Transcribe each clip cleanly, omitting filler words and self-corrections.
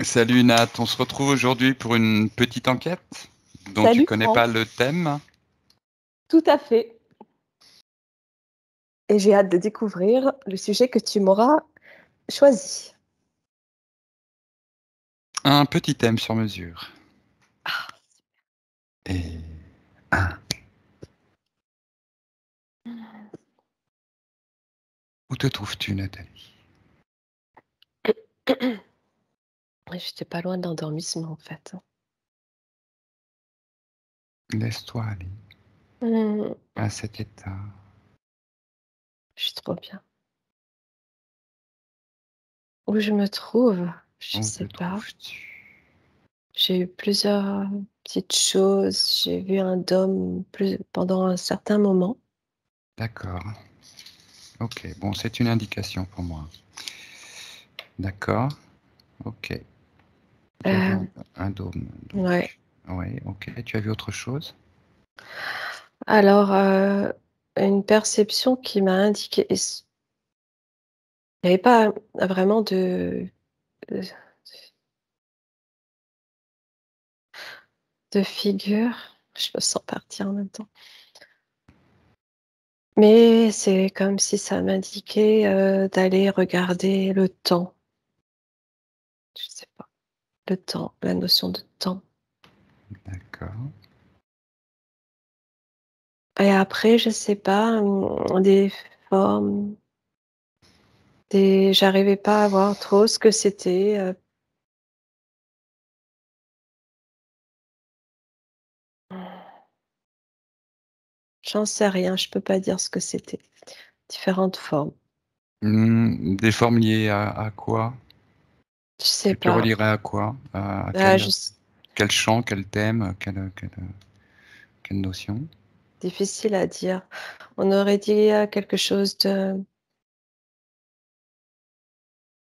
Salut Nat, on se retrouve aujourd'hui pour une petite enquête dont tu Salut connais pas Franck, le thème. tout à fait. Et j'ai hâte de découvrir le sujet que tu m'auras choisi. Un petit thème sur mesure. Ah. Et un. Où te trouves-tu, Nathalie? J'étais pas loin de l'endormissement en fait. Laisse-toi aller Hmm, à cet état. je suis trop bien. Où je me trouve, je Où te sais pas. trouves-tu? J'ai eu plusieurs petites choses. J'ai vu un dôme pendant un certain moment. D'accord. Ok, bon, c'est une indication pour moi. D'accord. Ok. Tu as vu Euh, un dôme, ouais. donc. Oui, ok. Tu as vu autre chose? Alors, une perception qui m'a indiqué. Il n'y avait pas vraiment de figure. Je me sens partir en même temps. Mais c'est comme si ça m'indiquait d'aller regarder le temps. Je sais pas. Le temps, la notion de temps. D'accord. Et après, je sais pas, des formes, j'arrivais pas à voir trop ce que c'était. J'en sais rien, je peux pas dire ce que c'était. Différentes formes. Des formes liées à quoi? Je sais Que tu pas. relierais à quoi? À Ah, quel chant, quel thème, quelle notion? difficile à dire. On aurait dit quelque chose de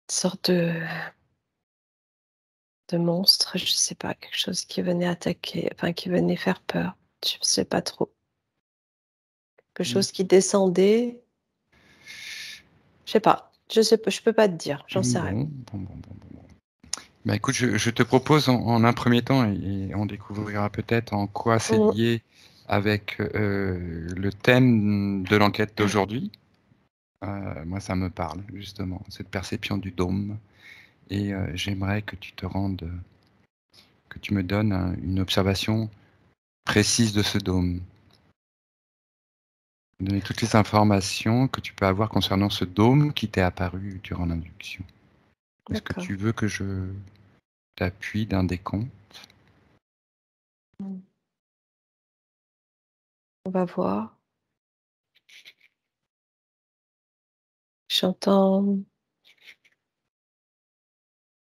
sorte de monstre, je sais pas, quelque chose qui venait attaquer, enfin qui venait faire peur. Je sais pas trop. Quelque chose qui descendait, je sais pas. Je sais pas, je peux pas te dire, j'en sais rien. Bon. Bah, écoute, je te propose en un premier temps, et on découvrira peut-être en quoi c'est Mm. lié avec le thème de l'enquête d'aujourd'hui. Moi, ça me parle, justement, cette perception du dôme. Et j'aimerais que tu te rendes, que tu me donnes une observation précise de ce dôme. Donner toutes les informations que tu peux avoir concernant ce dôme qui t'est apparu durant l'induction. Est-ce que D'accord. tu veux que je t'appuie d'un décompte? Mm. On va voir. J'entends,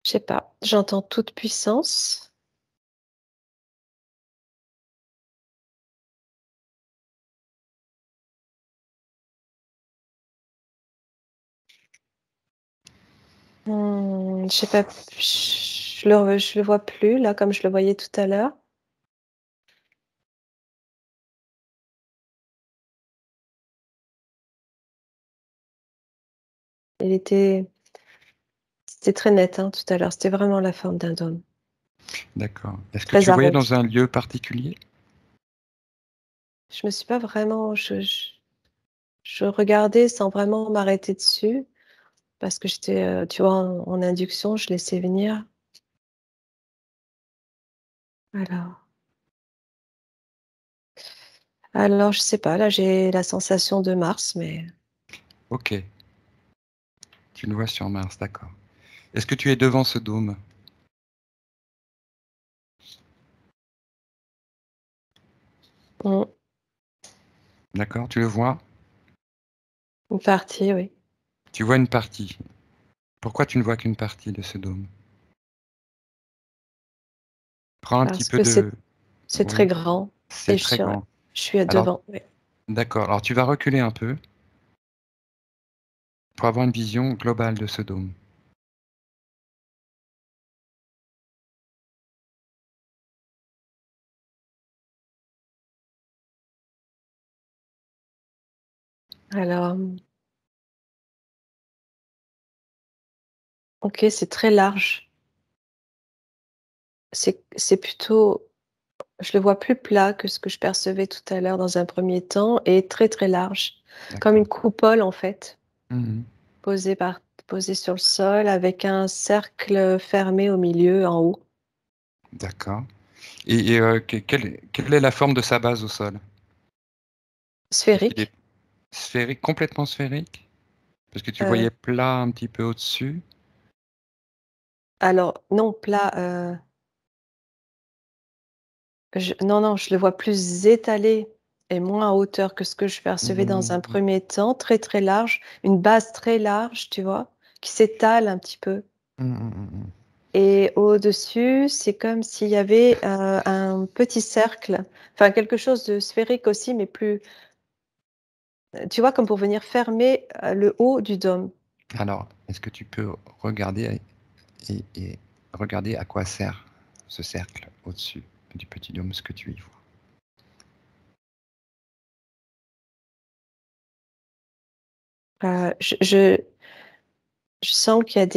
je sais pas, j'entends toute puissance. Je sais pas, je le vois plus là comme je le voyais tout à l'heure. Il était, c'était très net hein, tout à l'heure. C'était vraiment la forme d'un dôme, D'accord. Est-ce que très tu le voyais dans arrondi. un lieu particulier? Je me suis pas vraiment, je regardais sans vraiment m'arrêter dessus parce que j'étais, tu vois, en induction, je laissais venir. Alors, alors, je sais pas. Là, j'ai la sensation de Mars, mais Ok, tu le vois sur Mars, d'accord. Est-ce que tu es devant ce dôme? mm, D'accord, tu le vois? une partie, oui. Tu vois une partie. Pourquoi tu ne vois qu'une partie de ce dôme? Prends un petit Parce peu que de... c'est très Oui, grand c'est et très grand. je suis à Alors, devant. Oui. d'accord. Alors, tu vas reculer un peu pour avoir une vision globale de ce dôme. Alors, ok, c'est très large. c'est plutôt, je le vois plus plat que ce que je percevais tout à l'heure dans un premier temps et très très large, comme une D'accord. coupole en fait, Mhm. posée posée sur le sol avec un cercle fermé au milieu en haut. D'accord. Quelle est la forme de sa base au sol? Est-ce qu'il est Sphérique. sphérique, complètement sphérique? Parce que tu Euh, voyais plat un petit peu au-dessus. alors non plat. Non, non, je le vois plus étalé et moins en hauteur que ce que je percevais dans un Mhm. premier temps, très, très large, une base très large, tu vois, qui s'étale un petit peu. Mhm. Et au-dessus, c'est comme s'il y avait un petit cercle, enfin quelque chose de sphérique aussi, mais plus, tu vois, comme pour venir fermer le haut du dôme. Alors, est-ce que tu peux regarder et regarder à quoi sert ce cercle au-dessus du petit dôme, ce que tu y vois? Euh, je, je, je sens qu'il y a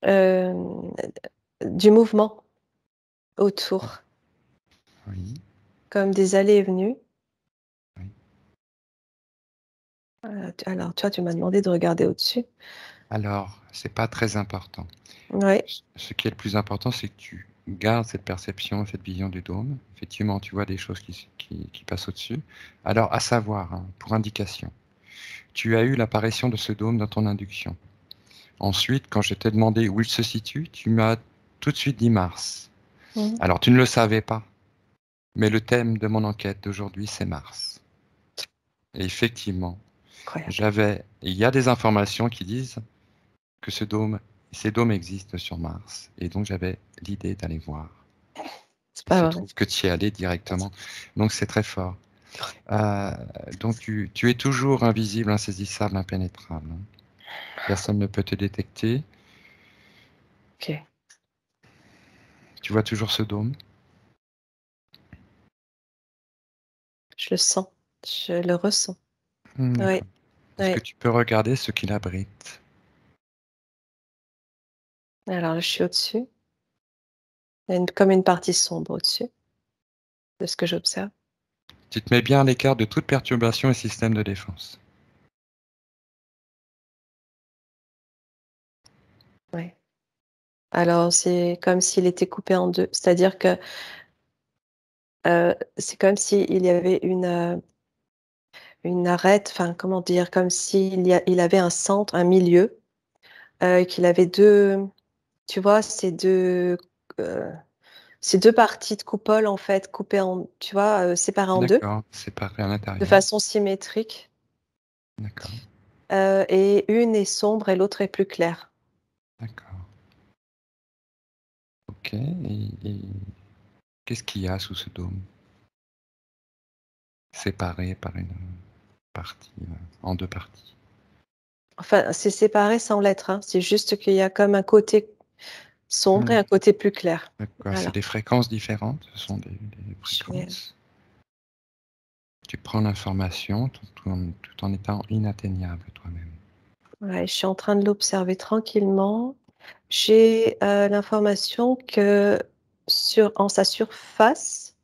euh, du mouvement autour, Oui, comme des allées et venues. oui. Alors, toi, tu m'as demandé de regarder au-dessus. Alors, c'est pas très important. Oui. Ce qui est le plus important, c'est que tu gardes cette perception, cette vision du dôme. Effectivement, tu vois des choses qui passent au-dessus. Alors, à savoir, hein, pour indication, tu as eu l'apparition de ce dôme dans ton induction. Ensuite, quand je t'ai demandé où il se situe, tu m'as tout de suite dit Mars. Mhm. Alors, tu ne le savais pas, mais le thème de mon enquête d'aujourd'hui, c'est Mars. Et effectivement, Incroyable. il y a des informations qui disent que ces dômes existent sur Mars. Et donc, j'avais l'idée d'aller voir. C'est Il se pas vrai. trouve que tu y es allé directement. Donc, c'est très fort. Euh, donc, tu es toujours invisible, insaisissable, impénétrable, hein. Personne ne peut te détecter. Ok. Tu vois toujours ce dôme. Je le sens. Je le ressens. Oui. D'accord. Est-ce Oui. que tu peux regarder ce qu'il abrite? Alors là, je suis au-dessus. Il y a comme une partie sombre au-dessus de ce que j'observe. Tu te mets bien à l'écart de toute perturbation et système de défense. Oui. Alors, c'est comme s'il était coupé en deux. C'est-à-dire que c'est comme s'il y avait une arête, enfin, comment dire, comme il avait un centre, un milieu, qu'il avait deux, tu vois, euh, ces deux parties de coupole, en fait, coupées en, tu vois, séparées en deux, D'accord. Séparé à de l'intérieur. façon symétrique. D'accord. Et une est sombre et l'autre est plus claire. D'accord. Ok. Et qu'est-ce qu'il y a sous ce dôme? Séparé par une partie, en deux parties. Enfin, c'est séparé sans l'être, hein. C'est juste qu'il y a comme un côté sombre et Hmm. un côté plus clair. D'accord. C'est Voilà. des fréquences différentes. Ce sont des Je vais, fréquences. Tu prends l'information tout en étant inatteignable toi-même. ouais, je suis en train de l'observer tranquillement. J'ai l'information que en sa surface,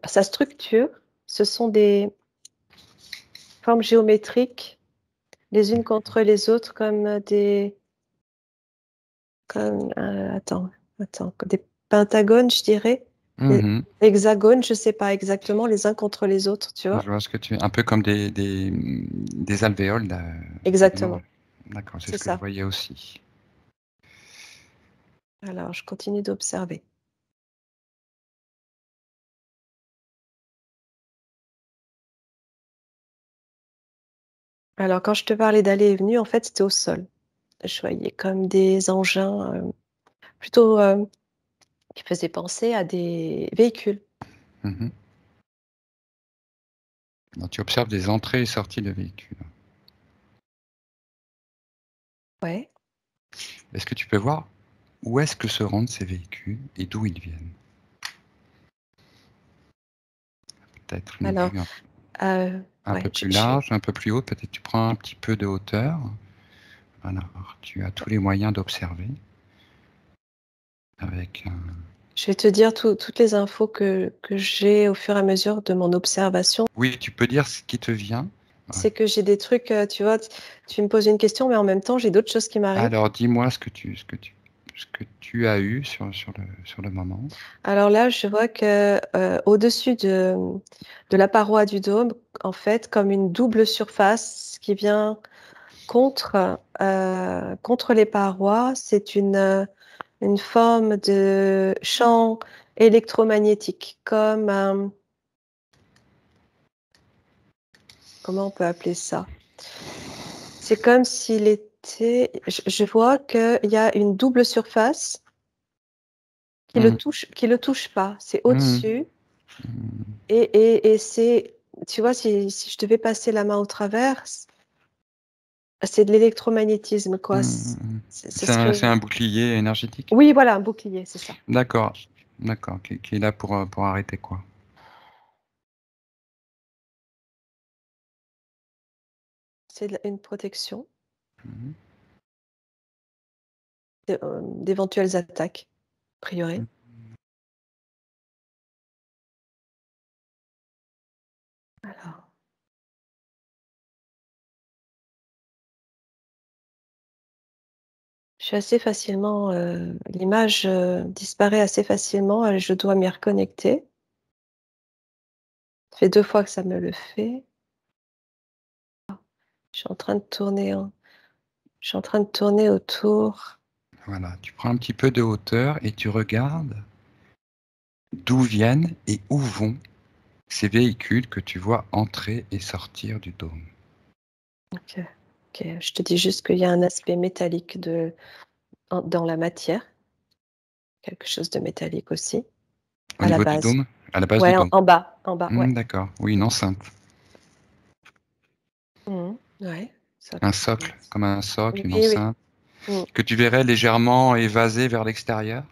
sa structure, ce sont des formes géométriques, les unes contre les autres, attends, des pentagones, je dirais, des Mhm. hexagones, je sais pas exactement, les uns contre les autres, tu Je vois? vois ce que un peu comme des alvéoles, là, Exactement, d'accord, c'est c'est ce que je ça. voyais aussi. Alors, je continue d'observer. Alors, quand je te parlais d'aller et venue, en fait, c'était au sol. Je voyais comme des engins plutôt qui faisaient penser à des véhicules. Mhm. Donc, tu observes des entrées et sorties de véhicules. Ouais. Est-ce que tu peux voir où est-ce que se rendent ces véhicules et d'où ils viennent? Peut-être une Alors, vue un peu ouais, plus large, un peu plus haute, peut-être tu prends un petit peu de hauteur. Alors, tu as tous les moyens d'observer avec un... Je vais te dire toutes les infos que j'ai au fur et à mesure de mon observation. Oui, tu peux dire ce qui te vient. C'est que j'ai des trucs, tu vois, tu me poses une question, mais en même temps, j'ai d'autres choses qui m'arrivent. Alors, dis-moi ce que tu as eu sur le moment. Alors là, je vois que au-dessus de la paroi du dôme, en fait, comme une double surface qui vient contre les parois, c'est une forme de champ électromagnétique, comme comment on peut appeler ça? C'est comme s'il était. Je vois qu'il y a une double surface qui le touche pas. C'est au-dessus. Et c'est, tu vois, si je devais passer la main au travers, c'est de l'électromagnétisme, quoi. Ce serait. C'est un bouclier énergétique? Oui, voilà, un bouclier, c'est ça. D'accord, d'accord, qui est là pour arrêter quoi? C'est une protection Mhm. d'éventuelles attaques, a priori. Alors, je suis assez facilement, l'image disparaît assez facilement, je dois m'y reconnecter. Ça fait 2 fois que ça me le fait. Je suis en train de tourner, je suis en train de tourner autour. Voilà, tu prends un petit peu de hauteur et tu regardes d'où viennent et où vont ces véhicules que tu vois entrer et sortir du dôme. Ok, ok. Je te dis juste qu'il y a un aspect métallique dans la matière, quelque chose de métallique aussi, Au à la niveau du base. dôme? À la base du Ouais, dôme. en bas, ouais. D'accord, oui, une enceinte. Ouais, ça Un peut socle, être. comme un socle, une Oui, oui. enceinte, Mmh. que tu verrais légèrement évasé vers l'extérieur.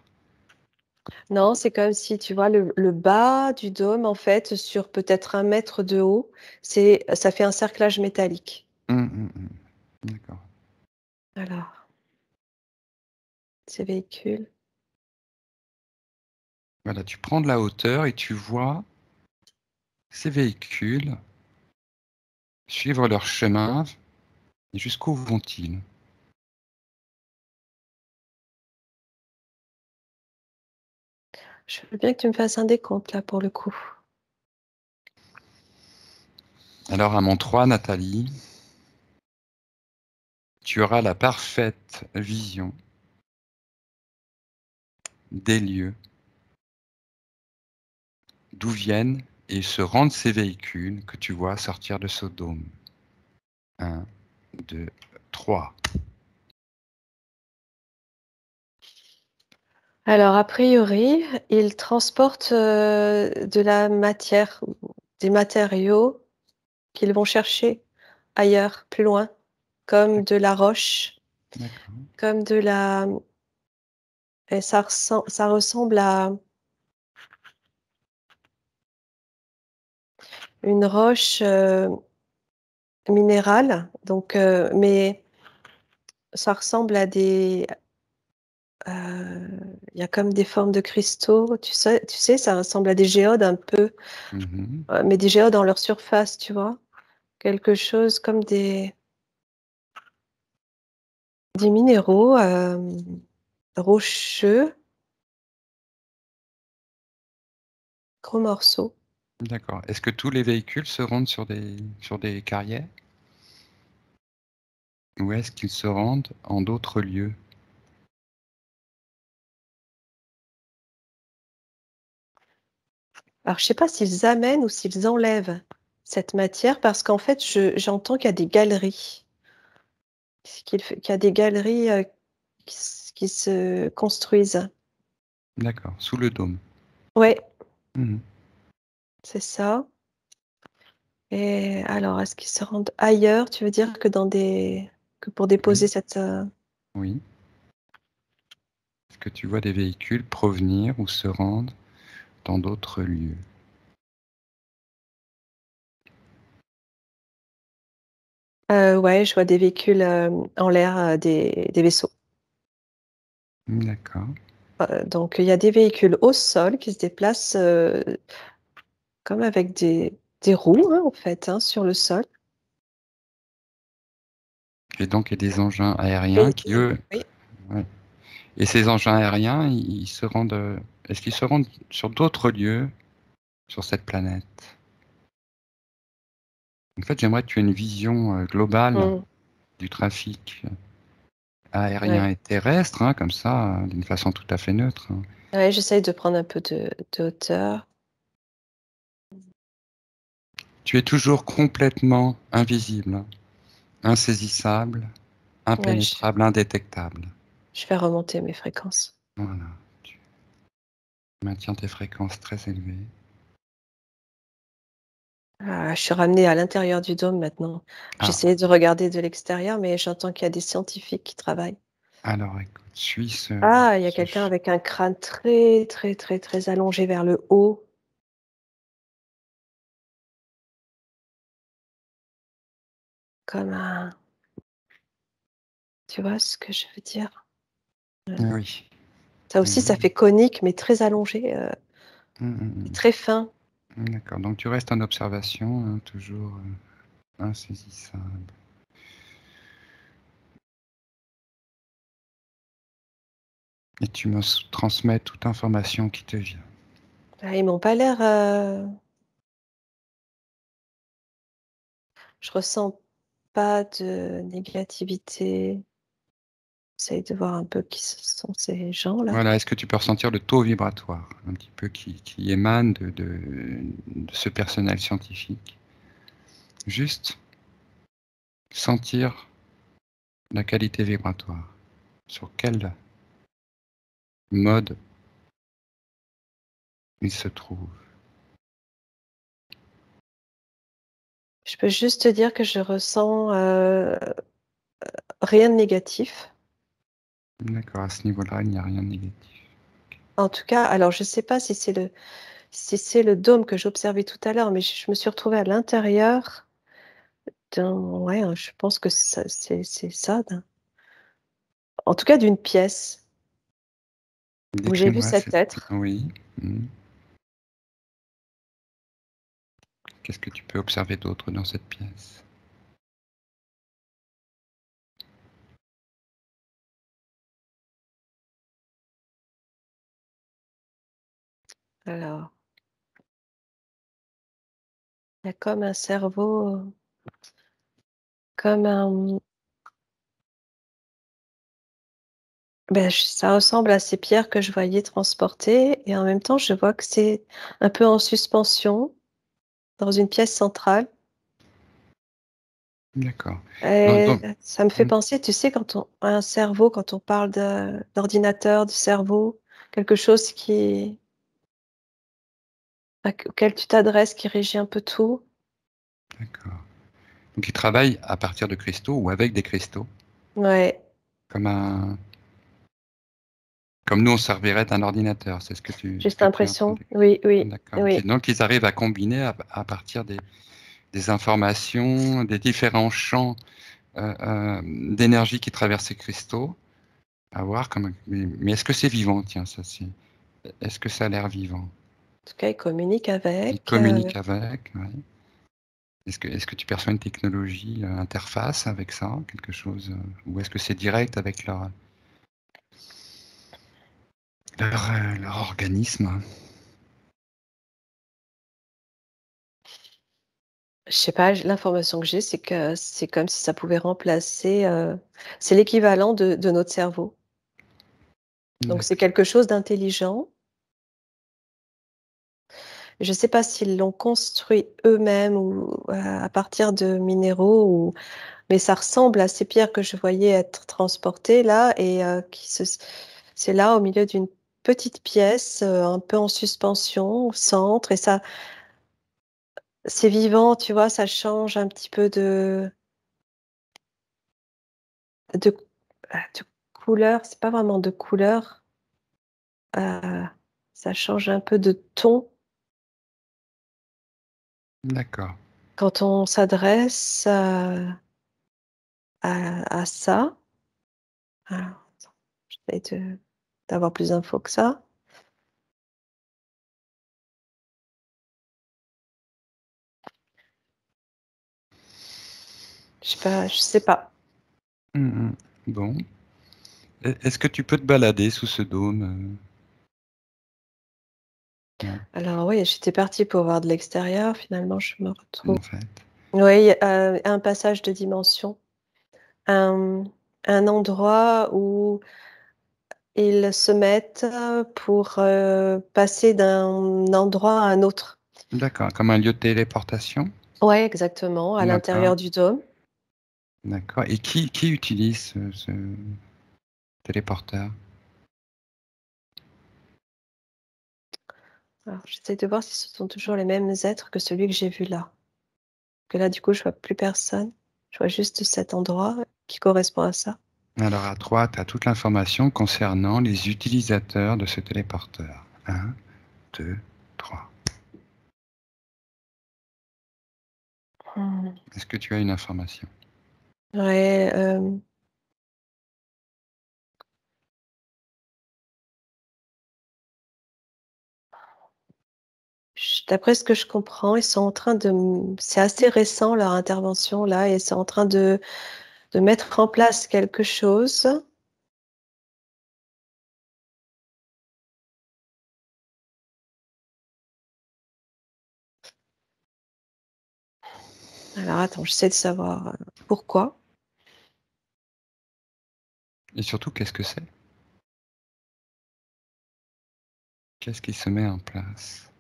Non, c'est comme si, tu vois, le bas du dôme, en fait, sur peut-être 1 mètre de haut, ça fait un cerclage métallique. D'accord. Alors, ces véhicules. Voilà, tu prends de la hauteur et tu vois ces véhicules suivre leur chemin et jusqu'où vont-ils? Je veux bien que tu me fasses un décompte, là, pour le coup. Alors à mon 3, Nathalie, tu auras la parfaite vision des lieux d'où viennent et se rendent ces véhicules que tu vois sortir de ce dôme. 1, 2, 3. Alors, a priori, ils transportent de la matière, des matériaux qu'ils vont chercher ailleurs, plus loin, comme de la roche, D'accord. comme de la. Et ça ressemble à une roche minérale, donc, mais ça ressemble à des. Il y a comme des formes de cristaux, tu sais, ça ressemble à des géodes un peu, Mhm. mais des géodes dans leur surface, tu vois? Quelque chose comme des minéraux rocheux, gros morceaux. D'accord. Est-ce que tous les véhicules se rendent sur des carrières ou est-ce qu'ils se rendent en d'autres lieux? Alors, je sais pas s'ils amènent ou s'ils enlèvent cette matière parce qu'en fait, j'entends qu'il y a des galeries, qu'il y a des galeries qui se construisent. D'accord, sous le dôme. Ouais, Mhm. c'est ça. Et alors, est-ce qu'ils se rendent ailleurs? Tu veux dire que pour déposer Oui, cette. oui. Est-ce que tu vois des véhicules provenir ou se rendre dans d'autres lieux? Ouais, je vois des véhicules en l'air, des vaisseaux. D'accord. Donc il y a des véhicules au sol qui se déplacent comme avec des roues, hein, en fait, hein, sur le sol. Et donc, il y a des engins aériens Et qui, eux, oui, ouais. Et ces engins aériens, ils se rendent, est-ce qu'ils se rendent sur d'autres lieux sur cette planète? En fait, j'aimerais que tu aies une vision globale mmh, du trafic aérien ouais. et terrestre, hein, comme ça, d'une façon tout à fait neutre, hein. Ouais, j'essaye de prendre un peu de hauteur. Tu es toujours complètement invisible, hein, insaisissable, Ouais, impénétrable, indétectable. je vais remonter mes fréquences. Voilà. Tu maintiens tes fréquences très élevées. Je suis ramenée à l'intérieur du dôme maintenant. Ah, J'essayais de regarder de l'extérieur, mais j'entends qu'il y a des scientifiques qui travaillent. alors écoute, suis ce, Ah, il y a ce quelqu'un avec un crâne très, très, très, très allongé vers le haut. Comme un Tu vois ce que je veux dire? oui. Ça aussi, ça Oui. fait conique, mais très allongé, Mm, mm, et mm. très fin. D'accord. Donc tu restes en observation, hein, toujours insaisissable. Et tu me transmets toute information qui te vient. Ah, ils m'ont pas l'air, je ressens pas de négativité. J'essaye de voir un peu qui ce sont ces gens-là. Voilà, est-ce que tu peux ressentir le taux vibratoire, un petit peu qui émane de ce personnel scientifique? Juste sentir la qualité vibratoire. Sur quel mode il se trouve. Je peux juste te dire que je ressens, rien de négatif. D'accord, à ce niveau-là, il n'y a rien de négatif. En tout cas, alors je sais pas si c'est le dôme que j'observais tout à l'heure, mais je me suis retrouvée à l'intérieur d'un ouais, je pense que ça c'est ça, en tout cas d'une pièce où j'ai vu Décris-moi, cet être. oui. Hmm. Qu'est-ce que tu peux observer d'autre dans cette pièce? Alors, il y a comme un cerveau, comme un ça ressemble à ces pierres que je voyais transporter et en même temps, je vois que c'est un peu en suspension dans une pièce centrale D'accord. Dans, et dans- ça me fait hmm, penser, tu sais, quand on a un cerveau, quand on parle d'ordinateur, de cerveau, quelque chose auquel tu t'adresses, qui régit un peu tout. d'accord. Donc, il travaille à partir de cristaux ou avec des cristaux, Ouais, comme un, comme nous on servirait d'un ordinateur. C'est j'ai ce cette que tu es en train impression. de. Oui, oui, D'accord. oui. Donc, ils arrivent à combiner à partir des informations, des différents champs d'énergie qui traversent ces cristaux. À voir comme. Mais est-ce que c'est vivant? Tiens, ça c'est. Est-ce que ça a l'air vivant? En tout cas, ils communiquent Il avec. communique avec, ouais. Est-ce que tu perçois une technologie interface avec ça, quelque chose, ou est-ce que c'est direct avec leur organisme? Je sais pas, l'information que j'ai, c'est que c'est comme si ça pouvait remplacer, c'est l'équivalent de notre cerveau. Donc c'est D'accord. quelque chose d'intelligent. Je ne sais pas s'ils l'ont construit eux-mêmes ou à partir de minéraux ou mais ça ressemble à ces pierres que je voyais être transportées là et c'est là au milieu d'une petite pièce, un peu en suspension au centre et ça c'est vivant, tu vois? Ça change un petit peu de de couleur, c'est pas vraiment de couleur, heu, ça change un peu de ton D'accord. quand on s'adresse, à ça. Alors, attends, j'essaie d'avoir plus d'infos que ça. Je sais pas. Bon. Est-ce que tu peux te balader sous ce dôme? Non, Alors oui, j'étais partie pour voir de l'extérieur. Finalement, je me retrouve. en fait. Oui, un passage de dimension. Un endroit où ils se mettent pour passer d'un endroit à un autre. D'accord, comme un lieu de téléportation? Oui, exactement, à D'accord, l'intérieur du dôme. d'accord. Et qui utilise ce téléporteur? Alors, j'essaie de voir si ce sont toujours les mêmes êtres que celui que j'ai vu là. Que là, du coup, je vois plus personne. Je vois juste cet endroit qui correspond à ça. Alors à 3, tu as toute l'information concernant les utilisateurs de ce téléporteur. 1, 2, 3. Hmm. Est-ce que tu as une information? Ouais, d'après ce que je comprends, ils sont en train de. C'est assez récent leur intervention là, et c'est en train de mettre en place quelque chose. Alors attends, j'essaie de savoir pourquoi. Et surtout, qu'est-ce que c'est? Qu'est-ce qui se met en place?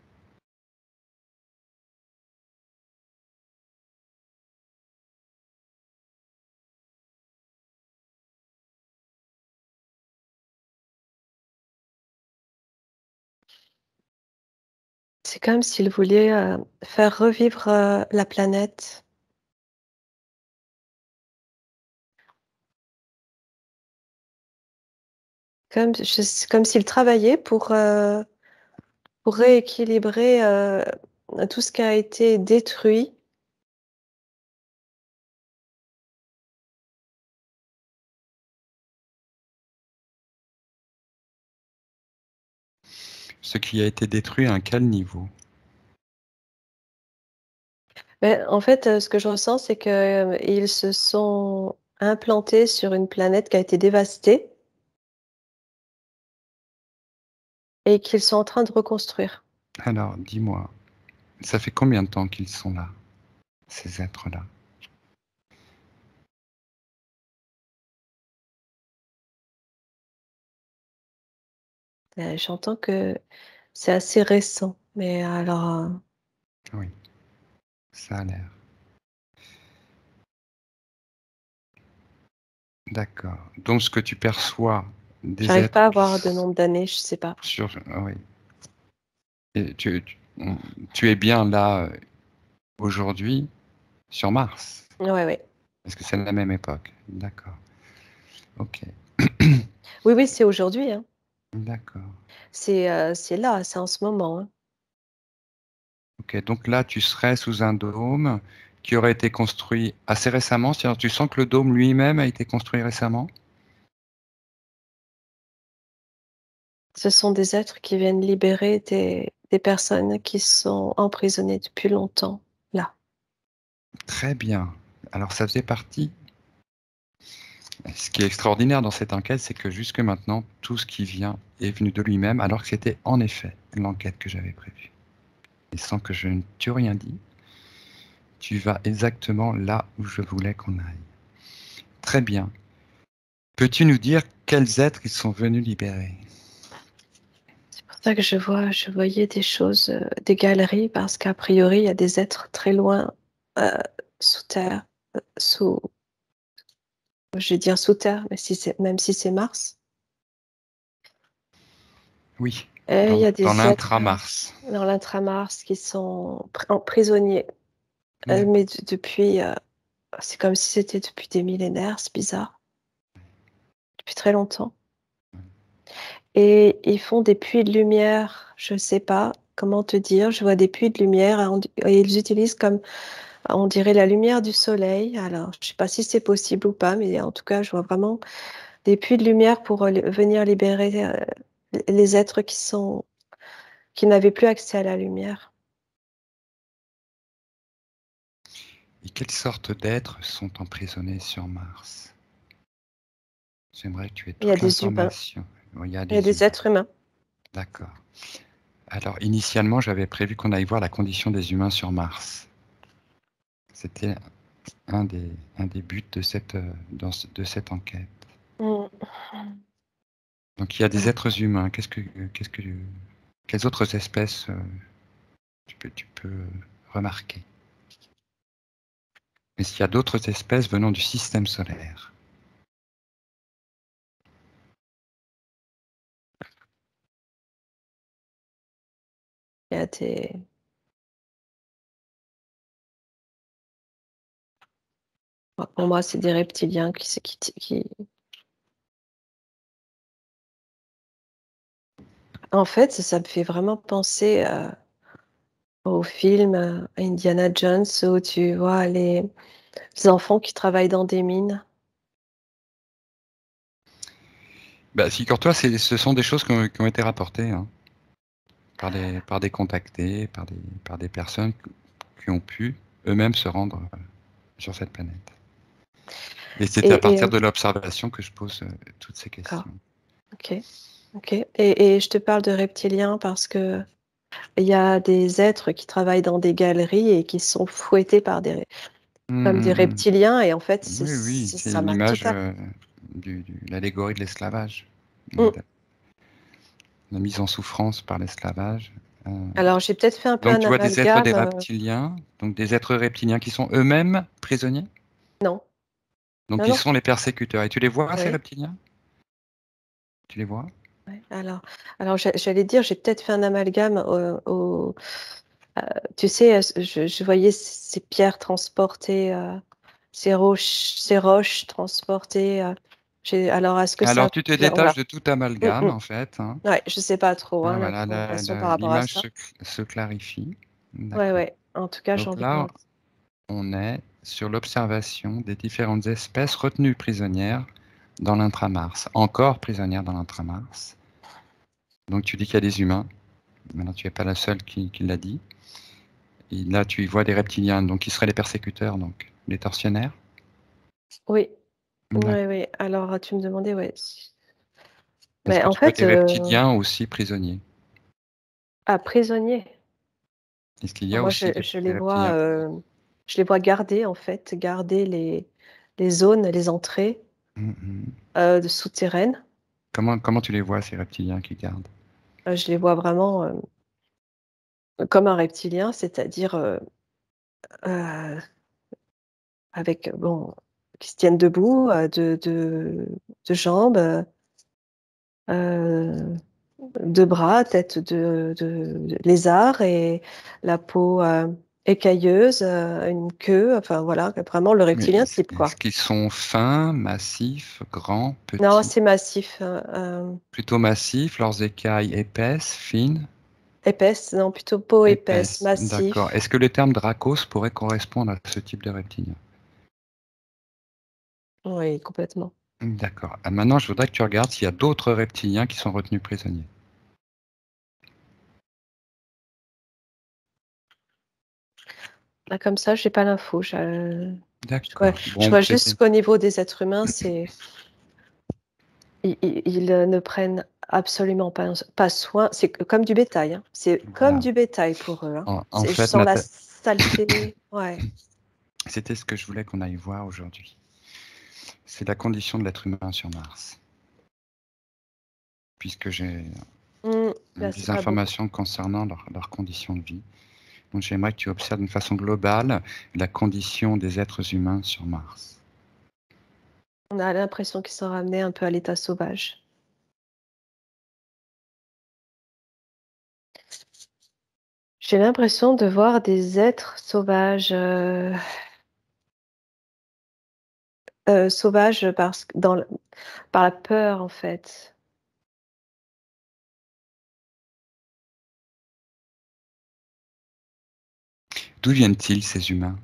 C'est comme s'ils voulaient faire revivre la planète. Comme s'ils travaillaient pour rééquilibrer tout ce qui a été détruit. Ce qui a été détruit à un quel niveau? Mais en fait, ce que je ressens, c'est qu'ils se sont implantés sur une planète qui a été dévastée et qu'ils sont en train de reconstruire. Alors, dis-moi, ça fait combien de temps qu'ils sont là, ces êtres-là? J'entends que c'est assez récent, mais alors, Oui, ça a l'air. D'accord. Donc, ce que tu perçois des j'arrive êtres pas à qui avoir de nombre d'années, je sais pas. oui. Et tu es bien là aujourd'hui sur Mars. Ouais, ouais. Est-ce que c'est la même époque? D'accord. Ok. Oui, oui, c'est aujourd'hui, hein. D'accord. C'est là, c'est en ce moment, hein. Ok. Donc là, tu serais sous un dôme qui aurait été construit assez récemment. C'est-à-dire, tu sens que le dôme lui-même a été construit récemment? Ce sont des êtres qui viennent libérer des personnes qui sont emprisonnées depuis longtemps, là. Très bien. Alors, ça faisait partie. Ce qui est extraordinaire dans cette enquête, c'est que jusque maintenant, tout ce qui vient est venu de lui-même, alors que c'était en effet l'enquête que j'avais prévue. Et sans que je ne t'ai rien dit, tu vas exactement là où je voulais qu'on aille. Très bien. Peux-tu nous dire quels êtres ils sont venus libérer? C'est pour ça que je voyais des choses, des galeries, parce qu'a priori, il y a des êtres très loin, euh, sous terre, sous, je vais dire sous terre, mais même si c'est Mars. Oui, Et il y a dans des êtres l'intra-Mars. dans l'intra-Mars qui sont prisonniers, D'ac- mais depuis, c'est comme si c'était depuis des millénaires, c'est bizarre, depuis très longtemps. Et ils font des puits de lumière, je sais pas comment te dire, je vois des puits de lumière et ils utilisent comme On dirait la lumière du soleil. Alors, je ne sais pas si c'est possible ou pas, mais en tout cas, je vois vraiment des puits de lumière pour venir libérer les êtres qui n'avaient plus accès à la lumière. Et quelles sortes d'êtres sont emprisonnés sur Mars? J'aimerais que tu aies Il y a toute des humains, l'information. Bon, il y a il y a des des humains. êtres humains. D'accord. Alors, initialement, j'avais prévu qu'on aille voir la condition des humains sur Mars. C'était un des buts de de cette enquête. Mm. Donc, il y a des êtres humains. Quelles autres espèces tu peux remarquer? Est-ce qu'il y a d'autres espèces venant du système solaire? Il y a des... Pour moi, c'est des reptiliens qui... En fait, ça me fait vraiment penser au film Indiana Jones où tu vois les enfants qui travaillent dans des mines. Bah, figure-toi, ce sont des choses qui ont été rapportées, hein, par des contactés, par des personnes qui ont pu eux-mêmes se rendre sur cette planète. Et c'était à Et partir de l'observation que je pose toutes ces d'accord, questions. ok, ok. Et je te parle de reptiliens parce que il y a des êtres qui travaillent dans des galeries et qui sont fouettés par comme des Hum, reptiliens. Et en fait, Oui, oui, c'est ça m'a l'image total. l'allégorie de l'esclavage, Mm. la mise en souffrance par l'esclavage. Euh, Alors, j'ai peut-être fait un peu donc un tu vois des êtres des amalgame. reptiliens, donc des êtres reptiliens qui sont eux-mêmes prisonniers, Non, donc non, ils non. sont les persécuteurs. Et tu les vois, ces Oui. reptiliens? Tu les vois? Ouais. Alors j'allais dire, j'ai peut-être fait un amalgame tu sais, je voyais ces pierres transportées, ces roches transportées. Alors, est-ce que ça Alors tu te détaches voilà. de tout Mm, amalgame, mm. en fait, hein. Ouais, je sais pas trop, Ah, hein, voilà, l'information par rapport à l'image ça. se clarifie. Ouais, D'accord. ouais. En tout cas, j'ai Donc envie qu'on... là, on est sur l'observation des différentes espèces retenues prisonnières dans l'intramars, encore prisonnières dans l'intramars. Donc tu dis qu'il y a des humains. Maintenant, tu n'es pas la seule qui l'a dit. Et là, tu y vois des reptiliens, donc qui seraient les persécuteurs, donc les tortionnaires. Oui, D'accord. oui, oui. Alors, tu me demandais, ouais. Est-ce Mais que en tu vois fait, des reptiliens aussi prisonniers? prisonniers. Est-ce qu'il y a Moi, aussi des reptiliens prisonniers? je les vois garder, en fait, garder les zones, les entrées Mhm. souterraines. Comment tu les vois, ces reptiliens qui gardent? Je les vois vraiment comme un reptilien, c'est-à-dire euh, avec, bon, qui se tiennent debout, de jambes, euh, de bras, tête de lézard et la peau écailleuse, une queue, enfin voilà, vraiment le Mais reptilien type, est-ce quoi. qu'ils sont fins, massifs, grands, Non, petits? c'est massif, Plutôt massifs, leurs écailles épaisses, fines? épaisse, non, plutôt peau épaisse, Épaisse, d'accord. massif. Est-ce que le terme Dracos pourrait correspondre à ce type de reptilien? Oui, complètement. D'accord. Maintenant, je voudrais que tu regardes s'il y a d'autres reptiliens qui sont retenus prisonniers. Là, comme ça, j'ai pas l'info. D'accord. Je Bon, vois juste c'était. qu'au niveau des êtres humains, ils ne prennent absolument pas soin. C'est comme du bétail, hein. C'est comme Voilà. du bétail pour eux, hein. En Je fait, sens la saleté. Ouais. c'était ce que je voulais qu'on aille voir aujourd'hui. C'est la condition de l'être humain sur Mars. Puisque j'ai Là, c'est des pas beaucoup. informations concernant leurs conditions de vie. Donc, j'aimerais que tu observes d'une façon globale la condition des êtres humains sur Mars. On a l'impression qu'ils sont ramenés un peu à l'état sauvage. J'ai l'impression de voir des êtres sauvages, sauvages par la peur, en fait. D'où viennent-ils, ces humains?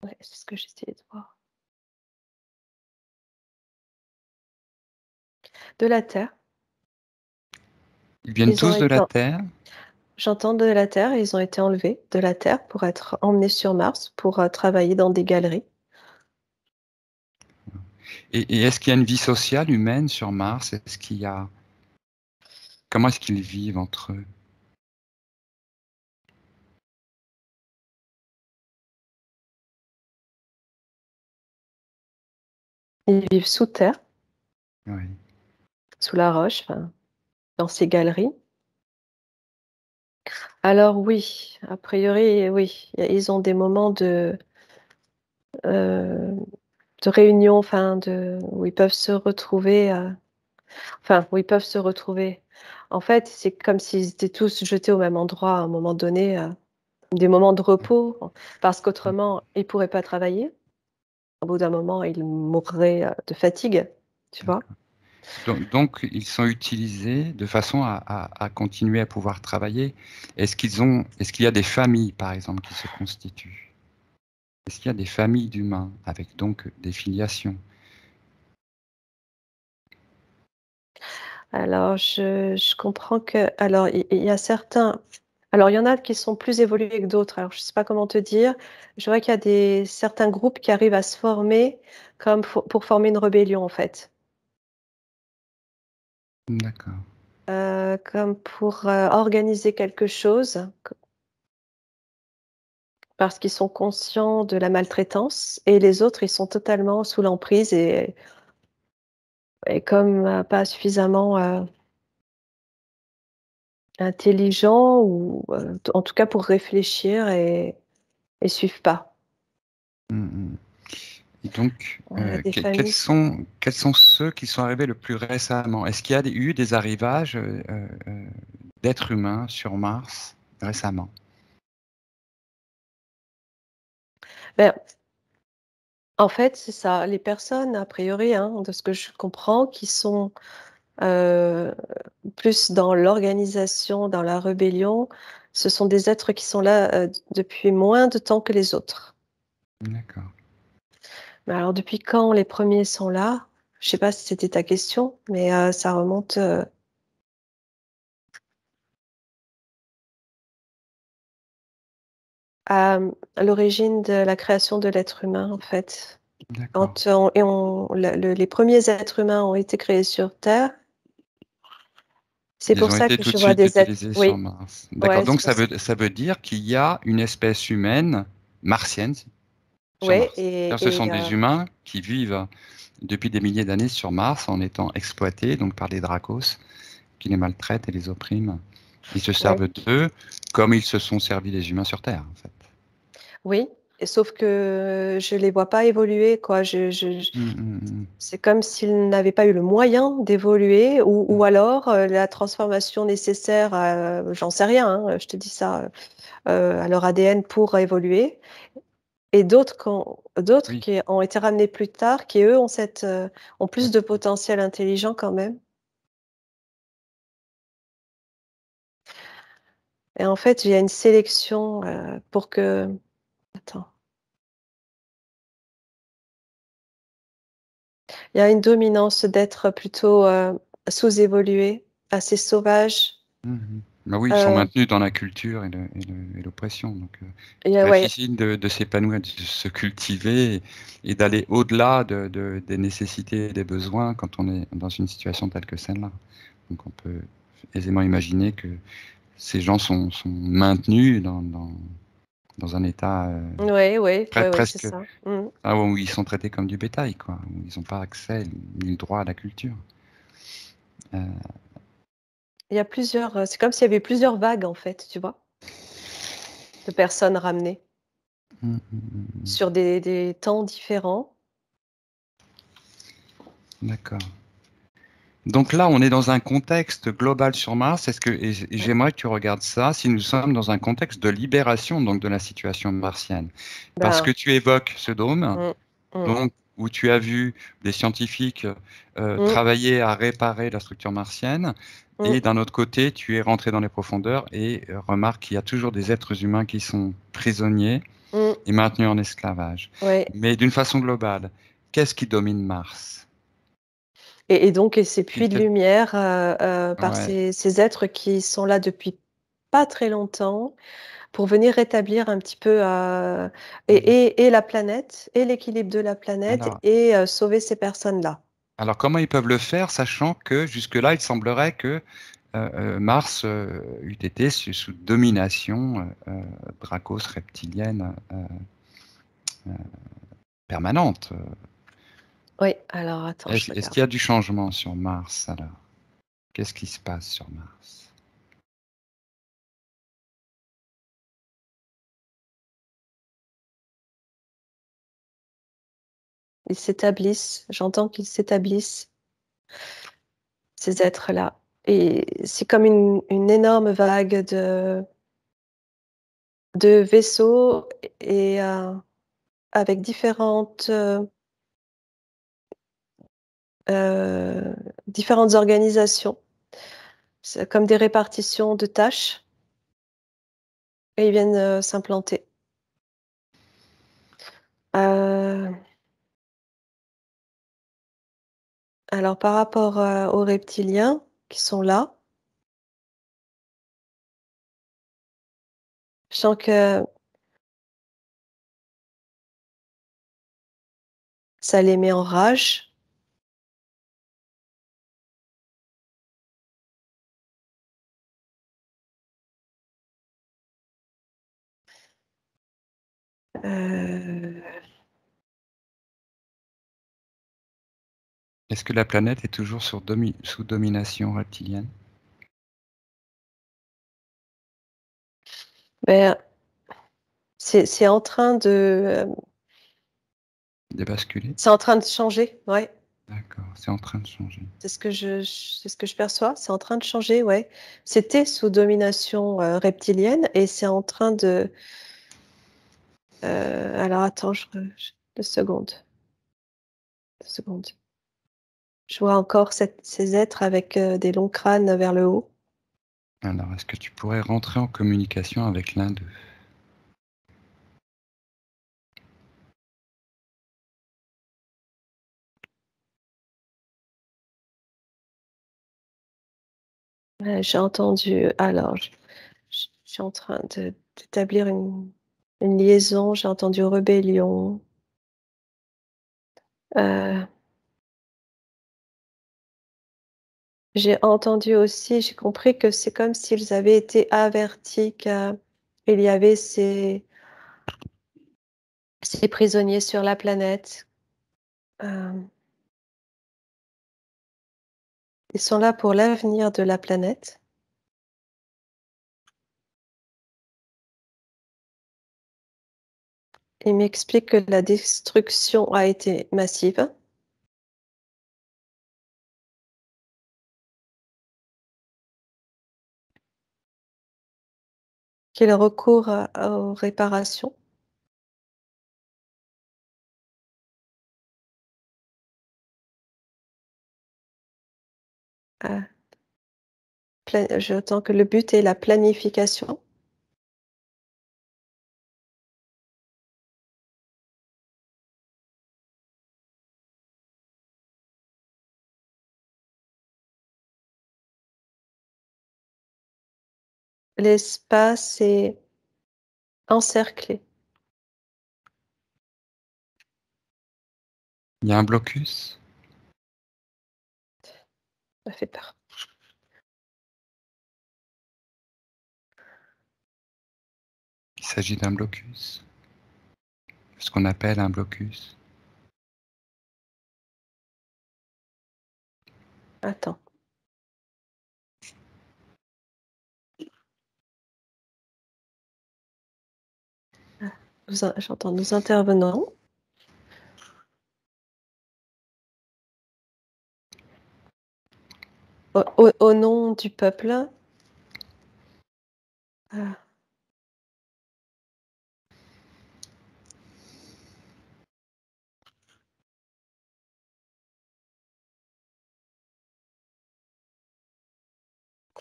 Ouais, c'est ce que j'essayais de voir. De la Terre. Ils viennent Ils ont tous de la été Terre? J'entends de la Terre, ils ont été enlevés de la Terre pour être emmenés sur Mars pour, travailler dans des galeries. Et est-ce qu'il y a une vie sociale humaine sur Mars? Est-ce qu'il y a... Comment est-ce qu'ils vivent entre eux? Ils vivent sous terre, Oui. sous la roche, enfin, dans ces galeries. Alors oui, a priori, oui, ils ont des moments heu, de réunion, enfin où ils peuvent se retrouver, où ils peuvent se retrouver. En fait, c'est comme s'ils étaient tous jetés au même endroit à un moment donné, des moments de repos, parce qu'autrement, ils pourraient pas travailler. Au bout d'un moment, ils mourraient, de fatigue, tu vois? D'accord. Donc, ils sont utilisés de façon à continuer à pouvoir travailler. Est-ce qu'il y a des familles, par exemple, qui se constituent? Est-ce qu'il y a des familles d'humains avec donc des filiations? Alors je comprends que alors il y a certains alors il y en a qui sont plus évolués que d'autres. Alors je sais pas comment te dire. Je vois qu'il y a certains groupes qui arrivent à se former comme pour former une rébellion, en fait. D'accord. Comme pour, organiser quelque chose, parce qu'ils sont conscients de la maltraitance, et les autres, ils sont totalement sous l'emprise, et comme, pas suffisamment, intelligents, ou, en tout cas pour réfléchir, et suivent pas. Mmh. Et donc, Il y a des familles qui quels sont ceux qui sont arrivés le plus récemment? Est-ce qu'il y a eu des arrivages d'êtres humains sur Mars récemment? ben, en fait, c'est ça, les personnes a priori, hein, de ce que je comprends, qui sont, heu, plus dans l'organisation, dans la rébellion, ce sont des êtres qui sont là, depuis moins de temps que les autres. D'accord. Mais alors depuis quand les premiers sont là? Je sais pas si c'était ta question, mais, ça remonte, à l'origine de la création de l'être humain, en fait. D'accord. Quand on le les premiers êtres humains ont été créés sur terre, c'est Ils pour ont ça été que tout de je vois suite des êtres, utilisés sur oui, Mars. D'accord. ouais, c'est Donc pour ça. ça veut dire qu'il y a une espèce humaine martienne sur Ouais, Mars. C'est-à-dire ce sont et des humains qui vivent depuis des milliers d'années sur Mars en étant exploités donc par les Dracos qui les maltraitent et les oppriment. Ils se ouais, servent d'eux comme ils se sont servis des humains sur Terre, en fait. oui, et sauf que je les vois pas évoluer, quoi. Je Mmh, mmh, C'est comme s'ils n'avaient pas eu le moyen d'évoluer, mmh. ou alors, la transformation nécessaire, j'en sais rien, hein, je te dis ça, à leur ADN pour évoluer, et d'autres Oui. qui ont été ramenés plus tard, qui eux ont plus de potentiel intelligent quand même, et en fait, il y a une sélection, pour que attends, il y a une dominance d'êtres plutôt, sous-évolués, assez sauvages, Mmh mh. Bah oui, ils sont heu, maintenus dans la culture et l'oppression, donc il y a, très ouais, difficile de s'épanouir, de se cultiver et d'aller au-delà des nécessités et des besoins quand on est dans une situation telle que celle-là. Donc on peut aisément imaginer que ces gens sont maintenus dans un état, ouais, ouais, ouais, ouais, c'est presque ça. Mmh. où ils sont traités comme du bétail, quoi, où ils ont pas accès ni le droit à la culture. Heu, Il y a plusieurs, c'est comme s'il y avait plusieurs vagues, en fait, tu vois? De personnes ramenées mmh. sur des temps différents. D'accord. Donc là, on est dans un contexte global sur Mars. Et Ouais. j'aimerais que tu regardes ça, si nous sommes dans un contexte de libération donc de la situation martienne. Parce que Ben, tu évoques ce dôme, mmh, mmh, donc où tu as vu des scientifiques mmh, travailler à réparer la structure martienne, et mmh, d'un autre côté, tu es rentré dans les profondeurs et remarque qu'il y a toujours des êtres humains qui sont prisonniers, mmh. et maintenus en esclavage. Ouais. Mais d'une façon globale, qu'est-ce qui domine Mars? Et donc, ces Qui puits de fait... lumière par Ouais. ces êtres qui sont là depuis pas très longtemps pour venir rétablir un petit peu Mhm. et la planète, et l'équilibre de la planète, Alors, et sauver ces personnes-là. alors, comment ils peuvent le faire, sachant que jusque-là, il semblerait que Mars eût été sous domination dracos reptilienne permanente. Oui, alors attends, je Est-ce regarde. qu'il y a du changement sur Mars alors? Qu'est-ce qui se passe sur Mars? Ils s'établissent, j'entends qu'ils s'établissent, ces êtres-là. Et c'est comme une énorme vague de vaisseaux et avec euh, différentes organisations. C'est comme des répartitions de tâches et ils viennent s'implanter. Euh, alors par rapport aux reptiliens qui sont là, je sens que ça les met en rage. Euh, Est-ce que la planète est toujours sous domination reptilienne? ben, c'est en train Débasculée? c'est en train de changer, ouais. D'accord, c'est en train de changer. C'est ce que je perçois. C'est en train de changer, ouais. C'était sous domination reptilienne et c'est en train de. Alors attends, 2 secondes. 2 secondes. Je vois encore ces êtres avec des longs crânes vers le haut. Alors, est-ce que tu pourrais rentrer en communication avec l'un d'eux? J'ai entendu. Alors, je suis en train d'établir une liaison. J'ai entendu rébellion. Euh, j'ai entendu aussi, j'ai compris que c'est comme s'ils avaient été avertis qu'il y avait ces prisonniers sur la planète. Euh, ils sont là pour l'avenir de la planète. Ils m'expliquent que la destruction a été massive, qu'ils recourent aux réparations. Euh, J'entends que le but est la planification. L'espace est encerclé. Il y a un blocus? Ça fait peur. Il s'agit d'un blocus. Ce qu'on appelle un blocus. Attends. J'entends nous intervenants. Au nom du peuple. Ah,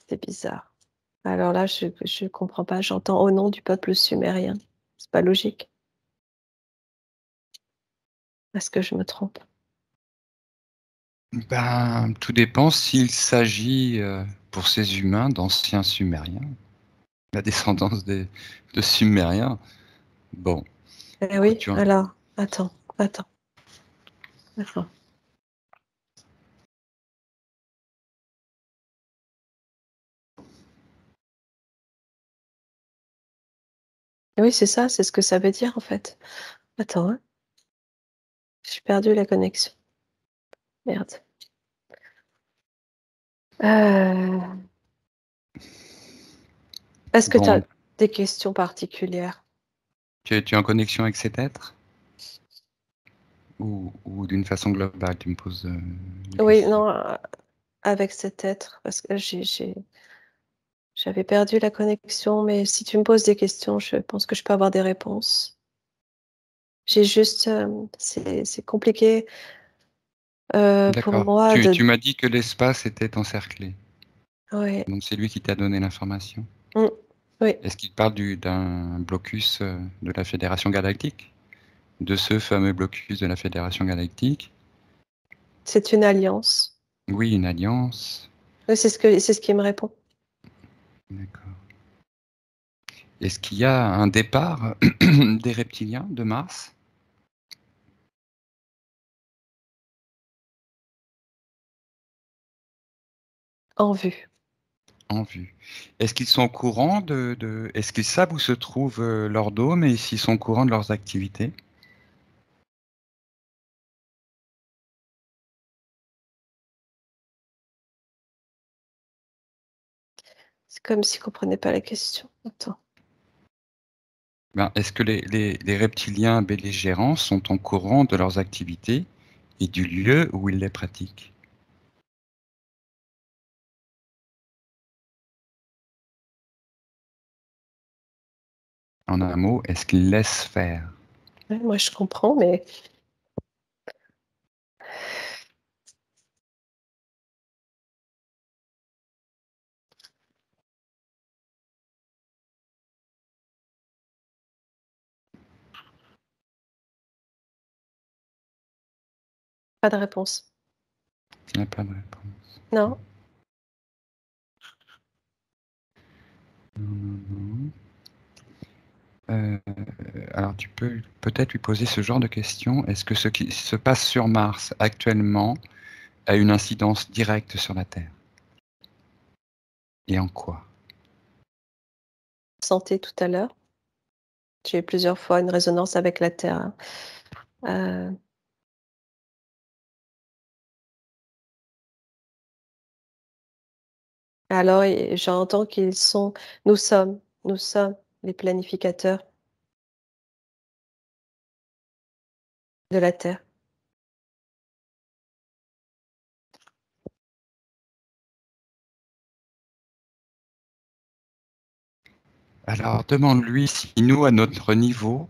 c'est bizarre. Alors là, je comprends pas. J'entends au nom du peuple sumérien. C'est pas logique. Est-ce que je me trompe? Ben, tout dépend s'il s'agit pour ces humains d'anciens Sumériens, la descendance de Sumériens. Bon, Eh écoute, oui, alors, attends. Attends. Oui, c'est ça, c'est ce que ça veut dire en fait. Attends, hein. J'ai perdu la connexion. Merde. Euh, Est-ce que tu as bon, des questions particulières? tu es en connexion avec cet être? Ou d'une façon globale, tu me poses des Oui, questions? non, avec cet être, parce que j'avais perdu la connexion, mais si tu me poses des questions, je pense que je peux avoir des réponses. J'ai juste, c'est compliqué pour D'accord. moi Tu de. m'as dit que l'espace était encerclé. Ouais. Donc c'est lui qui t'a donné l'information. Mm. Oui, Est-ce qu'il parle d'un blocus de la Fédération Galactique? De ce fameux blocus de la Fédération Galactique? c'est une alliance. Oui, une alliance. Oui, c'est ce qui me répond. D'accord. Est-ce qu'il y a un départ des reptiliens de Mars En vue. en vue? Est-ce qu'ils sont au courant est-ce qu'ils savent où se trouve leur dôme et s'ils sont au courant de leurs activités? C'est comme s'il ne comprenait pas la question. Attends. Ben, est-ce que les reptiliens belligérants sont au courant de leurs activités et du lieu où ils les pratiquent? En un mot, est-ce qu'ils laissent faire? Ouais, moi, je comprends, mais pas de réponse. Il n'y a pas de réponse. Non. Non, non, non. Alors, tu peux peut-être lui poser ce genre de questions. Est-ce que ce qui se passe sur Mars actuellement a une incidence directe sur la Terre? Et en quoi? Santé tout à l'heure. J'ai eu plusieurs fois une résonance avec la Terre, hein. Euh, alors, j'entends nous sommes les planificateurs de la Terre. Alors, demande-lui si nous, à notre niveau,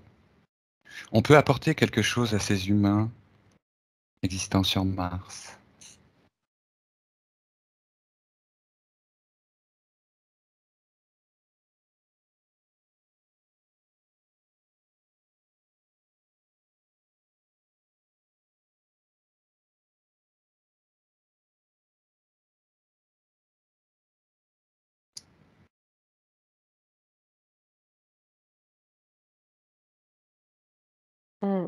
on peut apporter quelque chose à ces humains existant sur Mars. Mm.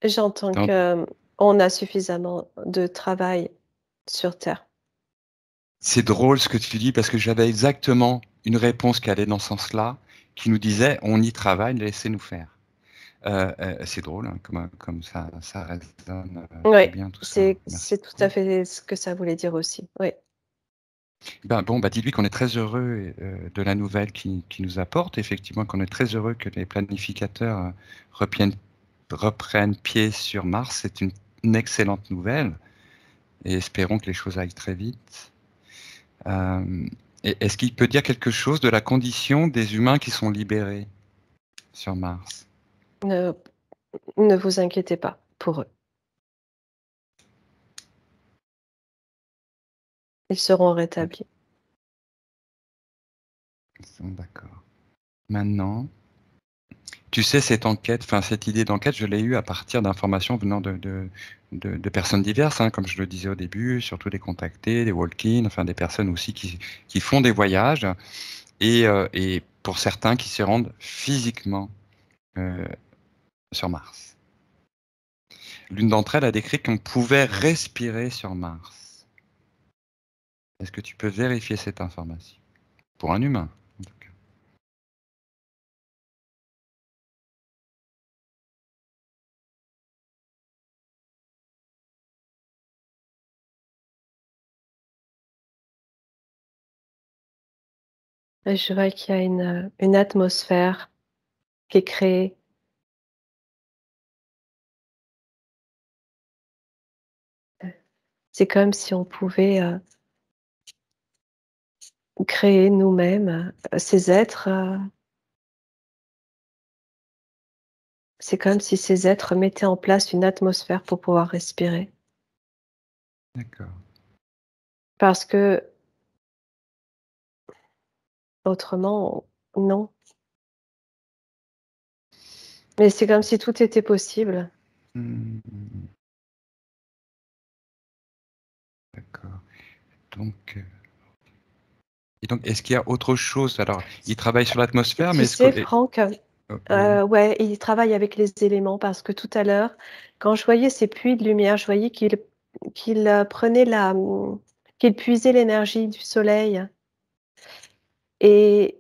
J'entends Dans- que on a suffisamment de travail sur Terre. C'est drôle ce que tu dis parce que j'avais exactement une réponse qui allait dans ce sens-là, qui nous disait on y travaille, laissez-nous faire. C'est drôle, hein, comme ça résonne très Oui, bien tout ça. c'est Merci tout à beaucoup. fait ce que ça voulait dire aussi. Oui. Ben, bon, bah, dis-lui qu'on est très heureux de la nouvelle qui nous apporte, effectivement, qu'on est très heureux que les planificateurs reprennent, reprennent pied sur Mars. C'est une excellente nouvelle et espérons que les choses aillent très vite. Euh, Est-ce qu'il peut dire quelque chose de la condition des humains qui sont libérés sur Mars? Ne, ne vous inquiétez pas pour eux. Ils seront rétablis. Ils sont d'accord. Maintenant, Tu sais, cette enquête, enfin cette idée d'enquête, je l'ai eue à partir d'informations venant de personnes diverses, hein, comme je le disais au début, surtout des contactés, des walk-in, enfin des personnes aussi qui font des voyages, et pour certains qui se rendent physiquement euh, sur Mars. L'une d'entre elles a décrit qu'on pouvait respirer sur Mars. Est-ce que tu peux vérifier cette information? Pour un humain, en tout cas. Et je vois qu'il y a une atmosphère qui est créée. C'est comme si on pouvait créer nous-mêmes ces êtres. C'est comme si ces êtres mettaient en place une atmosphère pour pouvoir respirer. D'accord. Parce que autrement, non. Mais c'est comme si tout était possible. Hmm, d'accord. Donc, et donc, est-ce qu'il y a autre chose? Alors, il travaille sur l'atmosphère, Tu mais est-ce que... sais, Franck, oui, ouais, il travaille avec les éléments parce que tout à l'heure, quand je voyais ces puits de lumière, je voyais qu'il prenait qu'il puisait l'énergie du soleil. Et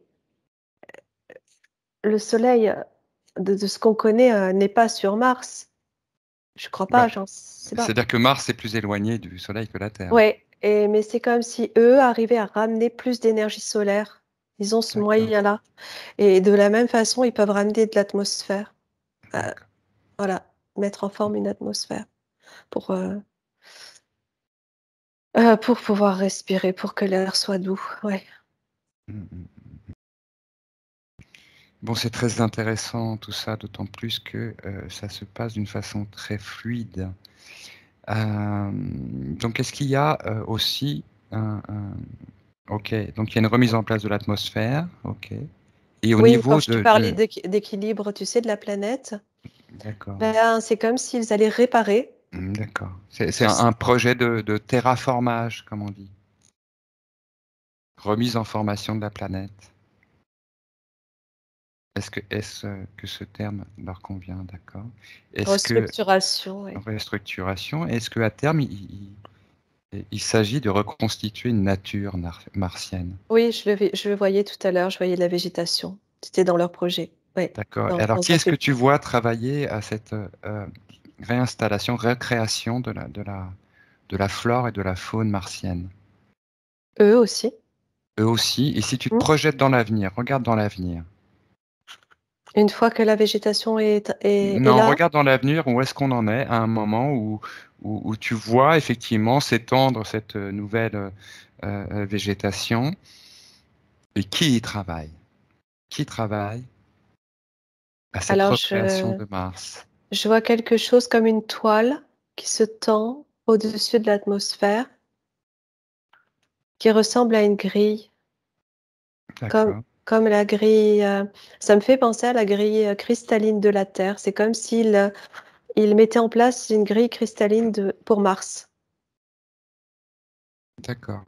le soleil, de ce qu'on connaît, n'est pas sur Mars. Je crois bah, pas, j'en sais pas. c'est-à-dire que Mars est plus éloigné du Soleil que la Terre. Ouais, mais c'est comme si eux arrivaient à ramener plus d'énergie solaire. Ils ont ce D'accord, moyen-là. Et de la même façon, ils peuvent ramener de l'atmosphère. Euh, d'accord. voilà, mettre en forme une atmosphère pour, pour pouvoir respirer, pour que l'air soit doux. Ouais. Mm, mm. Bon, c'est très intéressant tout ça, d'autant plus que ça se passe d'une façon très fluide. Donc, est-ce qu'il y a aussi Ok, donc il y a une remise en place de l'atmosphère, ok. Et au Oui, quand niveau je te parlais d'équilibre, tu sais, de la planète, D'accord, ben, c'est comme s'ils allaient réparer. d'accord. C'est un projet de terraformage, comme on dit. Remise en formation de la planète. Est-ce que ce terme leur convient, d'accord? Est-ce que Restructuration, oui. restructuration, est-ce que à terme il s'agit de reconstituer une nature martienne? Oui, je le voyais tout à l'heure, je voyais de la végétation. C'était dans leur projet. Oui, D'accord. Et alors, qui dans est-ce ces... que tu vois travailler à cette réinstallation, recréation de la flore et de la faune martienne? Eux aussi. Eux aussi. Et si tu te Mm. projettes dans l'avenir, regarde dans l'avenir. Une fois que la végétation est Non, là, regarde dans l'avenir, où est-ce qu'on en est à un moment où tu vois effectivement s'étendre cette nouvelle végétation. Et qui y travaille? Qui travaille à cette alors recréation de Mars? je vois quelque chose comme une toile qui se tend au-dessus de l'atmosphère, qui ressemble à une grille, comme, D'accord, comme la grille. Ça me fait penser à la grille cristalline de la Terre. C'est comme s'il il mettait en place une grille cristalline pour Mars. d'accord.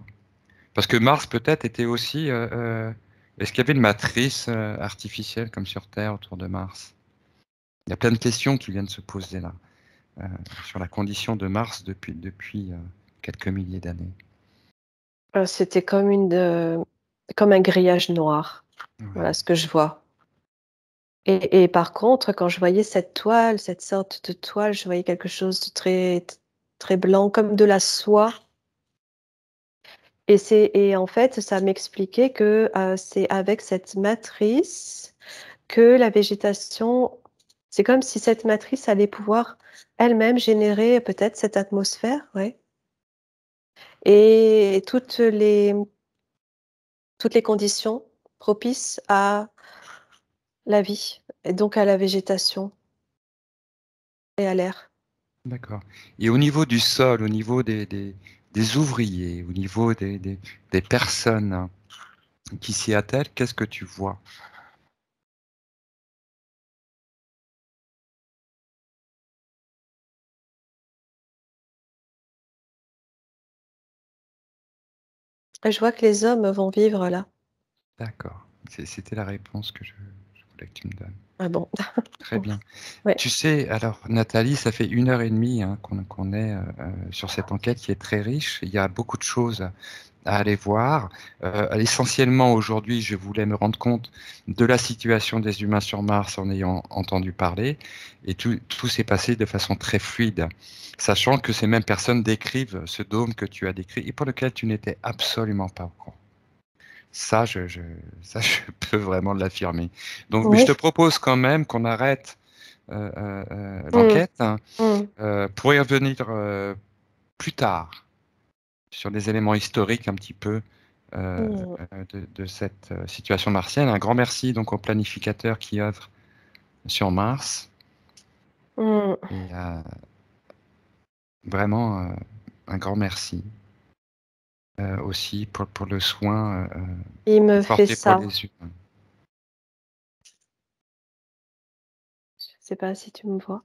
Parce que Mars peut-être était aussi... est-ce qu'il y avait une matrice artificielle comme sur Terre autour de Mars? Il y a plein de questions qui viennent se poser là, euh, sur la condition de Mars depuis quelques milliers d'années. C'était comme un grillage noir. Voilà Ouais. ce que je vois. Et par contre, quand je voyais cette toile, cette sorte de toile, je voyais quelque chose de très blanc, comme de la soie. Et en fait, ça m'expliquait que c'est avec cette matrice que la végétation, c'est comme si cette matrice allait pouvoir elle-même générer peut-être cette atmosphère, ouais. Et toutes les conditions propices à la vie, et donc à la végétation et à l'air. D'accord. Et au niveau du sol, au niveau des ouvriers, au niveau des personnes qui s'y attellent, qu'est-ce que tu vois? Je vois que les hommes vont vivre là. D'accord. C'était la réponse que je voulais que tu me donnes. Ah bon? Très bien. Ouais. Tu sais, alors Nathalie, ça fait 1 heure et demie qu'on est sur cette enquête qui est très riche. Il y a beaucoup de choses à aller voir. Essentiellement, aujourd'hui, je voulais me rendre compte de la situation des humains sur Mars en ayant entendu parler. Et tout s'est passé de façon très fluide, sachant que ces mêmes personnes décrivent ce dôme que tu as décrit et pour lequel tu n'étais absolument pas au courant. Ça, ça, je peux vraiment l'affirmer. Donc, mais je te Oui. propose quand même qu'on arrête Mm, l'enquête mm, pour y revenir plus tard sur des éléments historiques un petit peu mm, de cette situation martienne. Un grand merci donc aux planificateurs qui œuvrent sur Mars mm. et vraiment un grand merci aussi pour le soin Il me fait porté pour ça. les humains. Je sais pas si tu me vois.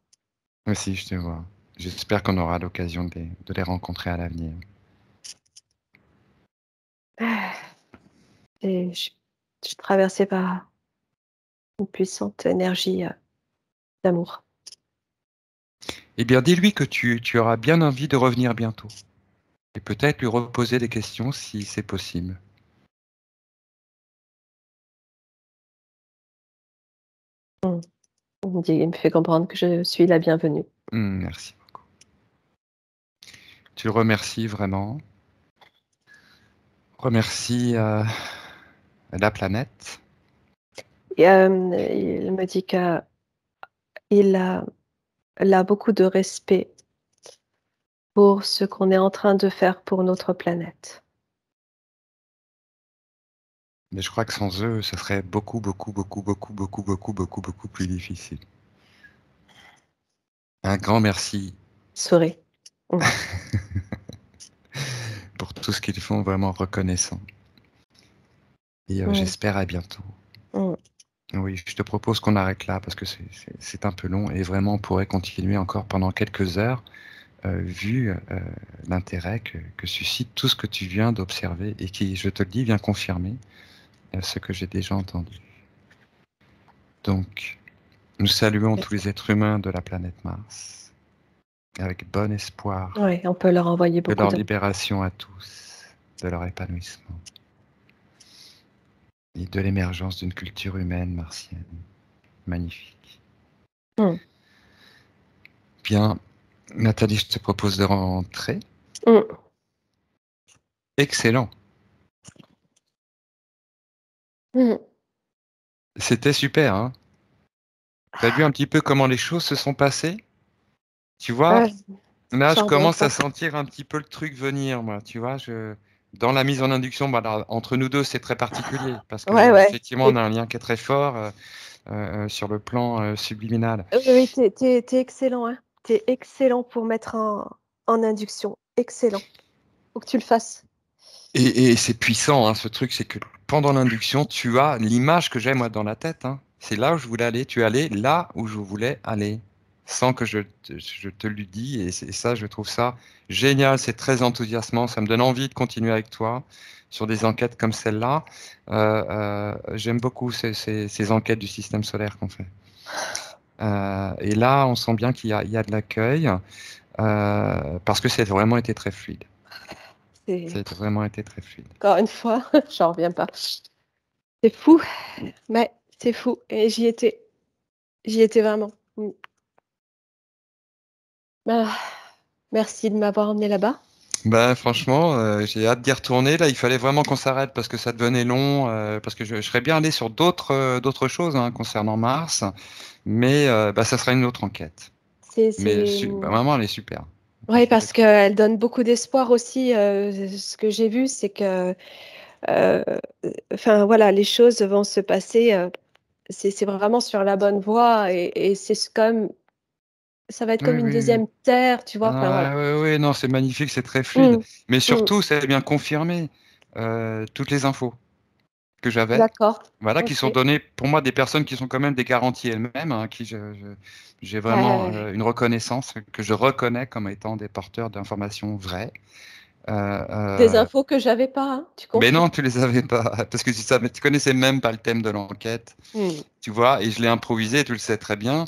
Aussi, je te vois. J'espère qu'on aura l'occasion de les rencontrer à l'avenir. Et je suis traversée par une puissante énergie d'amour. Eh bien, dis-lui que tu auras bien envie de revenir bientôt. Et peut-être lui reposer des questions si c'est possible. Mm. Il me fait comprendre que je suis la bienvenue. Merci beaucoup. Tu le remercies vraiment. Remercie la planète. Et, il me dit qu'il a, il a beaucoup de respect pour ce qu'on est en train de faire pour notre planète. Mais je crois que sans eux, ça serait beaucoup, beaucoup, beaucoup, beaucoup, beaucoup, beaucoup, beaucoup, beaucoup plus difficile. Un grand merci Souris. Mm, pour tout ce qu'ils font, vraiment reconnaissant. Et mm, j'espère à bientôt. mm. Oui, je te propose qu'on arrête là parce que c'est un peu long et vraiment on pourrait continuer encore pendant quelques heures vu l'intérêt que suscite tout ce que tu viens d'observer et qui, je te le dis, vient confirmer ce que j'ai déjà entendu. Donc, nous saluons tous les êtres humains de la planète Mars avec bon espoir Oui, on peut leur envoyer de beaucoup leur de... libération à tous, de leur épanouissement et de l'émergence d'une culture humaine martienne magnifique. Mm, Bien, Nathalie, je te propose de rentrer. mm, Excellent. mm. C'était super, hein. T'as vu un petit peu comment les choses se sont passées? Tu vois, Ah, là, je j'en reviens commence à pas. sentir un petit peu le truc venir, moi. Tu vois, dans la mise en induction, bah, là, entre nous deux, c'est très particulier parce Ouais, que ouais. effectivement, on a un lien qui est très fort sur le plan subliminal. Oui, oui, t'es excellent, hein. T'es excellent pour mettre en induction. Excellent. Faut que tu le fasses. Et c'est puissant, hein, ce truc, c'est que pendant l'induction, tu as l'image que j'ai moi dans la tête, hein. C'est là où je voulais aller. Tu es allé là où je voulais aller, sans que je te le dise. Et ça, je trouve ça génial. C'est très enthousiasmant. Ça me donne envie de continuer avec toi sur des enquêtes comme celle-là. J'aime beaucoup ces enquêtes du système solaire qu'on fait. Et là, on sent bien il y a de l'accueil parce que c'est vraiment été très fluide. C'est C'est vraiment été très fluide. encore une fois, j'en reviens pas. C'est fou, mais c'est fou. Et j'y étais. J'y étais vraiment. Mm. Ah, merci de m'avoir emmené là-bas. Ben, franchement, j'ai hâte d'y retourner. Là, il fallait vraiment qu'on s'arrête parce que ça devenait long, parce que je serais bien allé sur d'autres choses hein, concernant Mars, mais bah, ça sera une autre enquête. Mais bah, vraiment, elle est super. Ouais, Franchement, j'ai parce trouvé. qu'elle donne beaucoup d'espoir aussi. Ce que j'ai vu, c'est que, euh, enfin voilà, les choses vont se passer. C'est vraiment sur la bonne voie et comme, ça va être comme Oui, une oui. deuxième terre, tu vois. Enfin voilà. Ah, oui, oui, non, c'est magnifique, c'est très fluide. Mm, Mais mm. surtout, ça a bien confirmé toutes les infos que j'avais. D'accord. Voilà, qui sont Ok. données pour moi des personnes qui sont quand même des garanties elles-mêmes, hein, qui j'ai vraiment Euh, une reconnaissance que je reconnais comme étant des porteurs d'informations vraies. Des infos que j'avais pas, hein, tu Mais confirmes? non, tu les avais pas, parce que tu connaissais même pas le thème de l'enquête, Hmm. tu vois, et je l'ai improvisé, tu le sais très bien.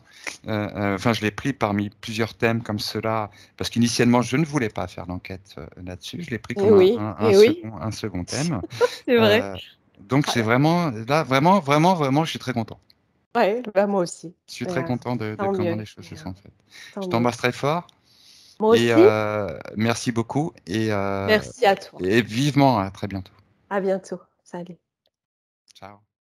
Enfin, je l'ai pris parmi plusieurs thèmes comme cela, parce qu'initialement, je ne voulais pas faire l'enquête là-dessus. Je l'ai pris comme Et oui, un second thème. c'est vrai. Euh, donc, Ah c'est là, vraiment, là, vraiment, vraiment, vraiment, je suis très content. ouais, bah, moi aussi. Je suis Mais, très content de tant comment mieux. les choses se Mais, sont faites. tant Je mieux. t'embrasse très fort Moi et aussi. merci beaucoup Merci à toi. et vivement à très bientôt. À bientôt. Salut. Ciao.